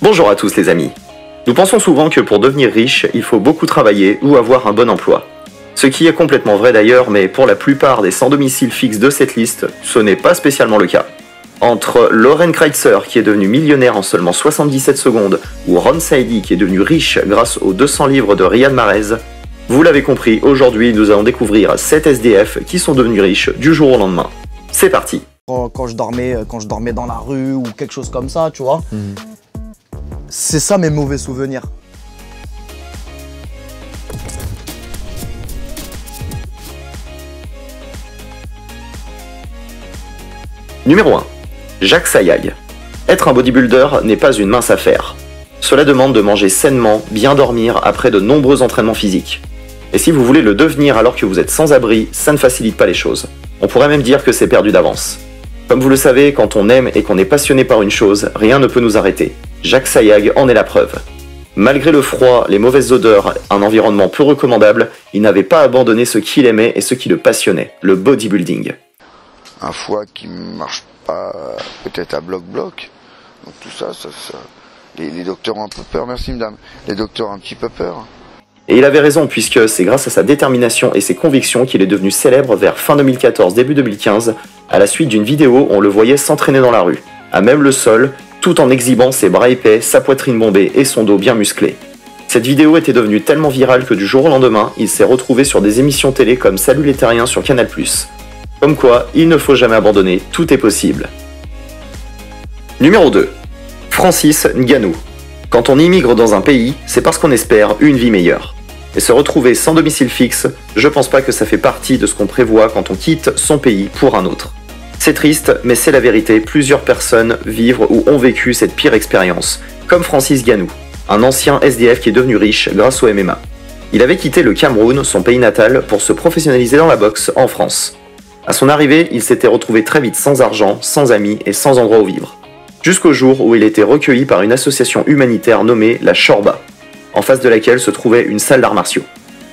Bonjour à tous les amis. Nous pensons souvent que pour devenir riche, il faut beaucoup travailler ou avoir un bon emploi. Ce qui est complètement vrai d'ailleurs, mais pour la plupart des sans domicile fixe de cette liste, ce n'est pas spécialement le cas. Entre Loren Kreitzer qui est devenu millionnaire en seulement 77 secondes, ou Ron Saidi qui est devenu riche grâce aux 200 livres de Riyad Mahrez, vous l'avez compris, aujourd'hui nous allons découvrir 7 SDF qui sont devenus riches du jour au lendemain. C'est parti. Quand je dormais dans la rue ou quelque chose comme ça, tu vois. C'est ça mes mauvais souvenirs. Numéro 1. Jacques Sayag. Être un bodybuilder n'est pas une mince affaire. Cela demande de manger sainement, bien dormir après de nombreux entraînements physiques. Et si vous voulez le devenir alors que vous êtes sans abri, ça ne facilite pas les choses. On pourrait même dire que c'est perdu d'avance. Comme vous le savez, quand on aime et qu'on est passionné par une chose, rien ne peut nous arrêter. Jacques Sayag en est la preuve. Malgré le froid, les mauvaises odeurs, un environnement peu recommandable, il n'avait pas abandonné ce qu'il aimait et ce qui le passionnait, le bodybuilding. Un foie qui marche pas peut-être à bloc-bloc. Donc tout ça, les docteurs ont un peu peur, merci madame. Les docteurs ont un petit peu peur. Et il avait raison puisque c'est grâce à sa détermination et ses convictions qu'il est devenu célèbre vers fin 2014, début 2015, à la suite d'une vidéo où on le voyait s'entraîner dans la rue, à même le sol, tout en exhibant ses bras épais, sa poitrine bombée et son dos bien musclé. Cette vidéo était devenue tellement virale que du jour au lendemain, il s'est retrouvé sur des émissions télé comme Salut les Terriens sur Canal+. Comme quoi, il ne faut jamais abandonner, tout est possible. Numéro 2. Francis Ngannou. Quand on immigre dans un pays, c'est parce qu'on espère une vie meilleure. Et se retrouver sans domicile fixe, je pense pas que ça fait partie de ce qu'on prévoit quand on quitte son pays pour un autre. C'est triste, mais c'est la vérité, plusieurs personnes vivent ou ont vécu cette pire expérience, comme Francis Ngannou, un ancien SDF qui est devenu riche grâce au MMA. Il avait quitté le Cameroun, son pays natal, pour se professionnaliser dans la boxe en France. À son arrivée, il s'était retrouvé très vite sans argent, sans amis et sans endroit où vivre. Jusqu'au jour où il était recueilli par une association humanitaire nommée la Shorba, en face de laquelle se trouvait une salle d'arts martiaux.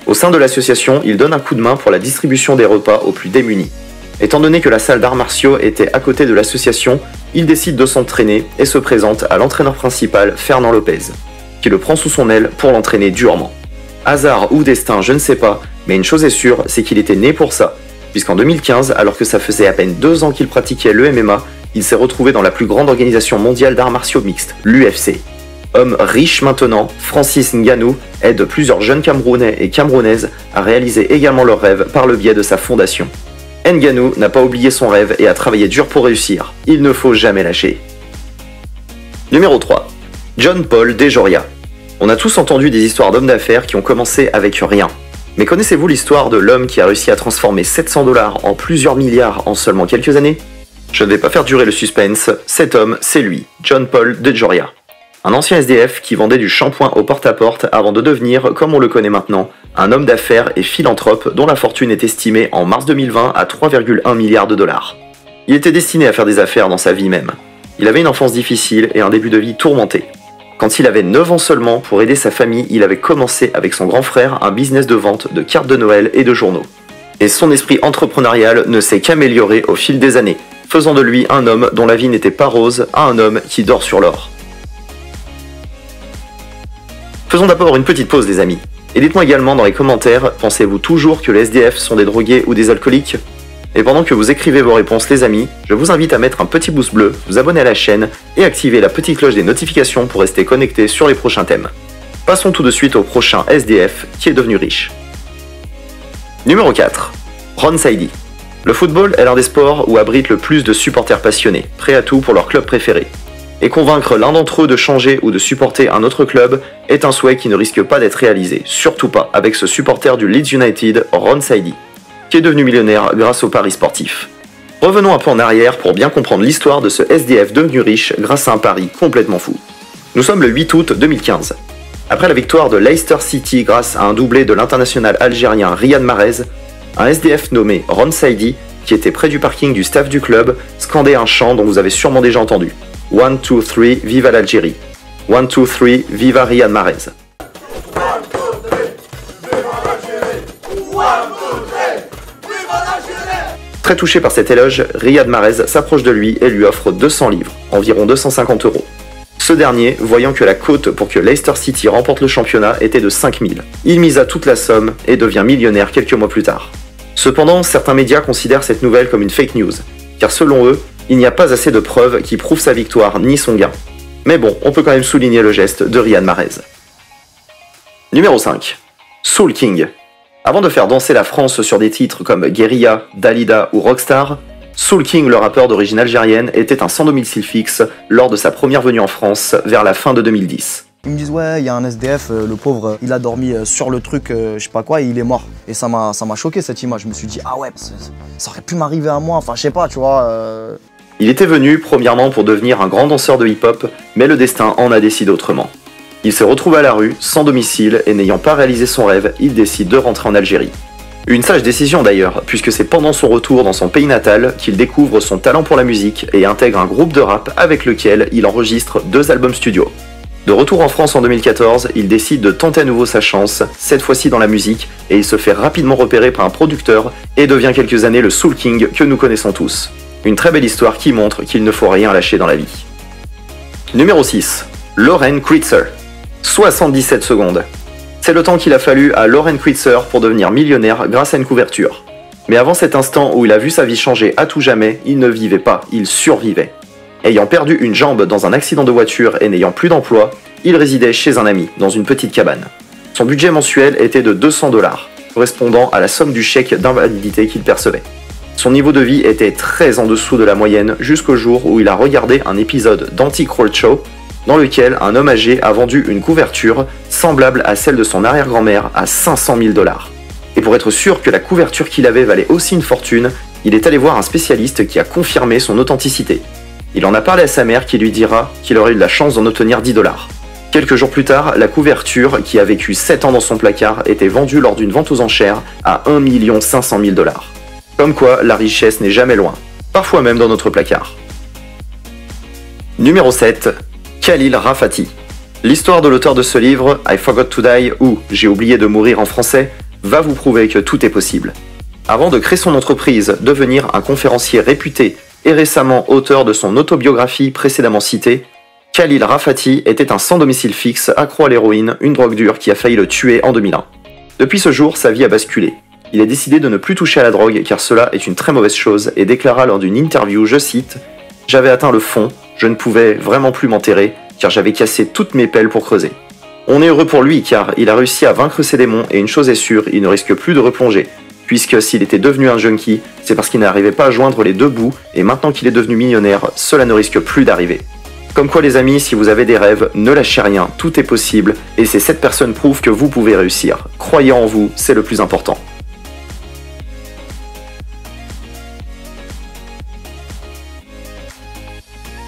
Au sein de l'association, il donne un coup de main pour la distribution des repas aux plus démunis. Étant donné que la salle d'arts martiaux était à côté de l'association, il décide de s'entraîner et se présente à l'entraîneur principal, Fernand Lopez, qui le prend sous son aile pour l'entraîner durement. Hasard ou destin, je ne sais pas, mais une chose est sûre, c'est qu'il était né pour ça, puisqu'en 2015, alors que ça faisait à peine 2 ans qu'il pratiquait le MMA, il s'est retrouvé dans la plus grande organisation mondiale d'arts martiaux mixtes, l'UFC. Homme riche maintenant, Francis Ngannou aide plusieurs jeunes Camerounais et Camerounaises à réaliser également leurs rêves par le biais de sa fondation. Ngannou n'a pas oublié son rêve et a travaillé dur pour réussir. Il ne faut jamais lâcher. Numéro 3. John Paul DeJoria. On a tous entendu des histoires d'hommes d'affaires qui ont commencé avec rien. Mais connaissez-vous l'histoire de l'homme qui a réussi à transformer 700 $ en plusieurs milliards en seulement quelques années? Je ne vais pas faire durer le suspense, cet homme, c'est lui, John Paul DeJoria. Un ancien SDF qui vendait du shampoing au porte-à-porte avant de devenir, comme on le connaît maintenant, un homme d'affaires et philanthrope dont la fortune est estimée en mars 2020 à 3,1 milliards $. Il était destiné à faire des affaires dans sa vie même. Il avait une enfance difficile et un début de vie tourmenté. Quand il avait 9 ans seulement, pour aider sa famille, il avait commencé avec son grand frère un business de vente de cartes de Noël et de journaux. Et son esprit entrepreneurial ne s'est qu'amélioré au fil des années, faisant de lui un homme dont la vie n'était pas rose à un homme qui dort sur l'or. Faisons d'abord une petite pause les amis. Et dites-moi également dans les commentaires, pensez-vous toujours que les SDF sont des drogués ou des alcooliques? Et pendant que vous écrivez vos réponses les amis, je vous invite à mettre un petit pouce bleu, vous abonner à la chaîne et activer la petite cloche des notifications pour rester connecté sur les prochains thèmes. Passons tout de suite au prochain SDF qui est devenu riche. Numéro 4. Ron Saidi. Le football est l'un des sports où abrite le plus de supporters passionnés, prêts à tout pour leur club préféré. Et convaincre l'un d'entre eux de changer ou de supporter un autre club est un souhait qui ne risque pas d'être réalisé, surtout pas avec ce supporter du Leeds United, Ron Saidi, qui est devenu millionnaire grâce aux paris sportifs. Revenons un peu en arrière pour bien comprendre l'histoire de ce SDF devenu riche grâce à un pari complètement fou. Nous sommes le 8 août 2015. Après la victoire de Leicester City grâce à un doublé de l'international algérien Riyad Mahrez, un SDF nommé Ron Saidi, qui était près du parking du staff du club, scandait un chant dont vous avez sûrement déjà entendu. 1, 2, 3, viva l'Algérie. 1, 2, 3, viva Riyad Mahrez. Très touché par cet éloge, Riyad Mahrez s'approche de lui et lui offre 200 livres, environ 250 €. Ce dernier, voyant que la cote pour que Leicester City remporte le championnat était de 5000, il misa toute la somme et devient millionnaire quelques mois plus tard. Cependant, certains médias considèrent cette nouvelle comme une fake news, car selon eux, il n'y a pas assez de preuves qui prouvent sa victoire ni son gain. Mais bon, on peut quand même souligner le geste de Riyad Mahrez. Numéro 5. Soul King. Avant de faire danser la France sur des titres comme Guerilla, Dalida ou Rockstar, Soul King, le rappeur d'origine algérienne, était un sans domicile fixe lors de sa première venue en France vers la fin de 2010. Ils me disent ouais, il y a un SDF, le pauvre, il a dormi sur le truc, je sais pas quoi, et il est mort. Et ça m'a choqué cette image. Je me suis dit ah ouais, ça aurait pu m'arriver à moi. Enfin je sais pas, tu vois. Il était venu premièrement pour devenir un grand danseur de hip-hop, mais le destin en a décidé autrement. Il s'est retrouvé à la rue, sans domicile, et n'ayant pas réalisé son rêve, il décide de rentrer en Algérie. Une sage décision d'ailleurs, puisque c'est pendant son retour dans son pays natal qu'il découvre son talent pour la musique et intègre un groupe de rap avec lequel il enregistre 2 albums studio. De retour en France en 2014, il décide de tenter à nouveau sa chance, cette fois-ci dans la musique, et il se fait rapidement repérer par un producteur et devient quelques années le Soul King que nous connaissons tous. Une très belle histoire qui montre qu'il ne faut rien lâcher dans la vie. Numéro 6. Loren Kritzer. 77 secondes. C'est le temps qu'il a fallu à Loren Kritzer pour devenir millionnaire grâce à une couverture. Mais avant cet instant où il a vu sa vie changer à tout jamais, il ne vivait pas, il survivait. Ayant perdu une jambe dans un accident de voiture et n'ayant plus d'emploi, il résidait chez un ami, dans une petite cabane. Son budget mensuel était de 200 $, correspondant à la somme du chèque d'invalidité qu'il percevait. Son niveau de vie était très en dessous de la moyenne jusqu'au jour où il a regardé un épisode d'Antique Roadshow dans lequel un homme âgé a vendu une couverture semblable à celle de son arrière-grand-mère à 500 000 $. Et pour être sûr que la couverture qu'il avait valait aussi une fortune, il est allé voir un spécialiste qui a confirmé son authenticité. Il en a parlé à sa mère qui lui dira qu'il aurait eu de la chance d'en obtenir 10 $. Quelques jours plus tard, la couverture, qui a vécu 7 ans dans son placard, était vendue lors d'une vente aux enchères à 1 500 000 $. Comme quoi, la richesse n'est jamais loin, parfois même dans notre placard. Numéro 7. Khalil Rafati. L'histoire de l'auteur de ce livre, I Forgot to Die, ou J'ai oublié de mourir en français, va vous prouver que tout est possible. Avant de créer son entreprise, devenir un conférencier réputé et récemment auteur de son autobiographie précédemment citée, Khalil Rafati était un sans domicile fixe, accro à l'héroïne, une drogue dure qui a failli le tuer en 2001. Depuis ce jour, sa vie a basculé. Il a décidé de ne plus toucher à la drogue car cela est une très mauvaise chose et déclara lors d'une interview, je cite, « J'avais atteint le fond, je ne pouvais vraiment plus m'enterrer car j'avais cassé toutes mes pelles pour creuser. » On est heureux pour lui car il a réussi à vaincre ses démons et une chose est sûre, il ne risque plus de replonger. Puisque s'il était devenu un junkie, c'est parce qu'il n'arrivait pas à joindre les deux bouts et maintenant qu'il est devenu millionnaire, cela ne risque plus d'arriver. Comme quoi les amis, si vous avez des rêves, ne lâchez rien, tout est possible et ces 7 personnes prouvent que vous pouvez réussir. Croyez en vous, c'est le plus important.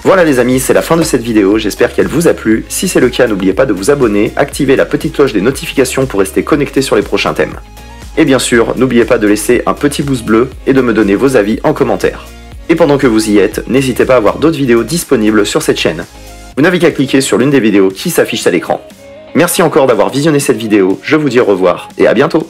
Voilà les amis, c'est la fin de cette vidéo, j'espère qu'elle vous a plu. Si c'est le cas, n'oubliez pas de vous abonner, activer la petite cloche des notifications pour rester connecté sur les prochains thèmes. Et bien sûr, n'oubliez pas de laisser un petit pouce bleu et de me donner vos avis en commentaire. Et pendant que vous y êtes, n'hésitez pas à voir d'autres vidéos disponibles sur cette chaîne. Vous n'avez qu'à cliquer sur l'une des vidéos qui s'affiche à l'écran. Merci encore d'avoir visionné cette vidéo, je vous dis au revoir et à bientôt.